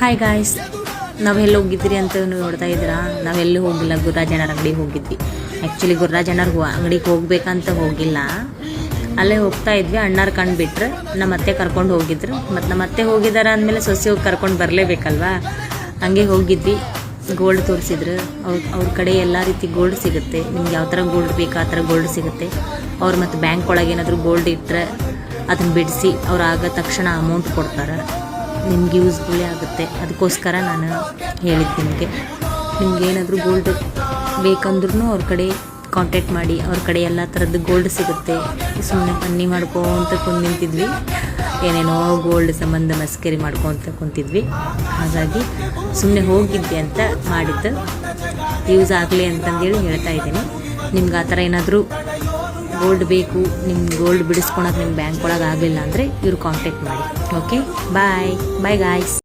Hi guys, ನಾವೆಲ್ಲಿ ಹೋಗಿದ್ರಿ ಅಂತ ನೋಡ್ತಾ ಇದ್ದೀರಾ. ನಾವೆಲ್ಲಿ ಹೋಗಿಲ್ಲ, ಗುರ್ರಾಜಣ್ಣರ ಅಂಗಡಿಗೆ ಹೋಗಿದ್ವಿ. ಆ್ಯಕ್ಚುಲಿ ಗುರ್ರಾಜಣ್ಣರ ಅಂಗಡಿಗೆ ಹೋಗ್ಬೇಕಂತ ಹೋಗಿಲ್ಲ, ಅಲ್ಲೇ ಹೋಗ್ತಾ ಇದ್ವಿ. ಅಣ್ಣಾರು ಕಂಡುಬಿಟ್ರೆ ನಮ್ಮ ಅತ್ತೆ ಕರ್ಕೊಂಡು ಹೋಗಿದ್ರು. ಮತ್ತು ನಮ್ಮ ಅತ್ತೆ ಹೋಗಿದ್ದಾರೆ ಅಂದಮೇಲೆ ಸೊಸೆ ಹೋಗಿ ಕರ್ಕೊಂಡು ಬರಲೇಬೇಕಲ್ವಾ. ಹಂಗೆ ಹೋಗಿದ್ವಿ. ಗೋಲ್ಡ್ ತೋರಿಸಿದ್ರು. ಅವ್ರ ಕಡೆ ಎಲ್ಲ ರೀತಿ ಗೋಲ್ಡ್ ಸಿಗುತ್ತೆ. ನಿಮ್ಗೆ ಯಾವ ಥರ ಗೋಲ್ಡ್ ಬೇಕು ಆ ಥರ ಗೋಲ್ಡ್ ಸಿಗುತ್ತೆ. ಅವ್ರು ಮತ್ತು ಬ್ಯಾಂಕ್ ಒಳಗೆ ಏನಾದರೂ ಗೋಲ್ಡ್ ಇಟ್ಟರೆ ಅದನ್ನು ಬಿಡಿಸಿ ಅವ್ರು ಆಗ ತಕ್ಷಣ ಅಮೌಂಟ್ ಕೊಡ್ತಾರೆ. ನಿಮ್ಗೆ ಯೂಸ್ಫುಲ್ಲೇ ಆಗುತ್ತೆ. ಅದಕ್ಕೋಸ್ಕರ ನಾನು ಹೇಳಿದ್ದು ನಿಮ್ಗೆ ಏನಾದರೂ ಗೋಲ್ಡ್ ಬೇಕಂದ್ರೂ ಅವ್ರ ಕಡೆ ಕಾಂಟ್ಯಾಕ್ಟ್ ಮಾಡಿ. ಅವ್ರ ಕಡೆ ಎಲ್ಲ ಥರದ್ದು ಗೋಲ್ಡ್ ಸಿಗುತ್ತೆ. ಸುಮ್ಮನೆ ಪನ್ನಿ ಮಾಡ್ಕೊತ ಕುಂದು ನಿಂತಿದ್ವಿ, ಏನೇನೋ ಗೋಲ್ಡ್ ಸಂಬಂಧ ಮಸ್ಕರಿ ಮಾಡ್ಕೊತ ಕುಂತಿದ್ವಿ. ಹಾಗಾಗಿ ಸುಮ್ಮನೆ ಹೋಗಿದ್ದೆ ಅಂತ ಮಾಡಿದ್ದು, ಯೂಸ್ ಆಗಲಿ ಅಂತಂದೇಳಿ ಹೇಳ್ತಾ ಇದ್ದೀನಿ. ನಿಮ್ಗೆ ಆ ಥರ ಏನಾದರೂ ಗೋಲ್ಡ್ ಬೇಕು, ನಿಮ್ಮ ಗೋಲ್ಡ್ ಬಿಡಿಸ್ಕೊಳಕ್ಕೆ ನಿಮ್ಮ ಬ್ಯಾಂಕ್ ಒಳಗೆ ಆಗಲಿಲ್ಲ ಅಂದರೆ ಇವ್ರು ಕಾಂಟ್ಯಾಕ್ಟ್ ಮಾಡಿ. Okay, bye guys.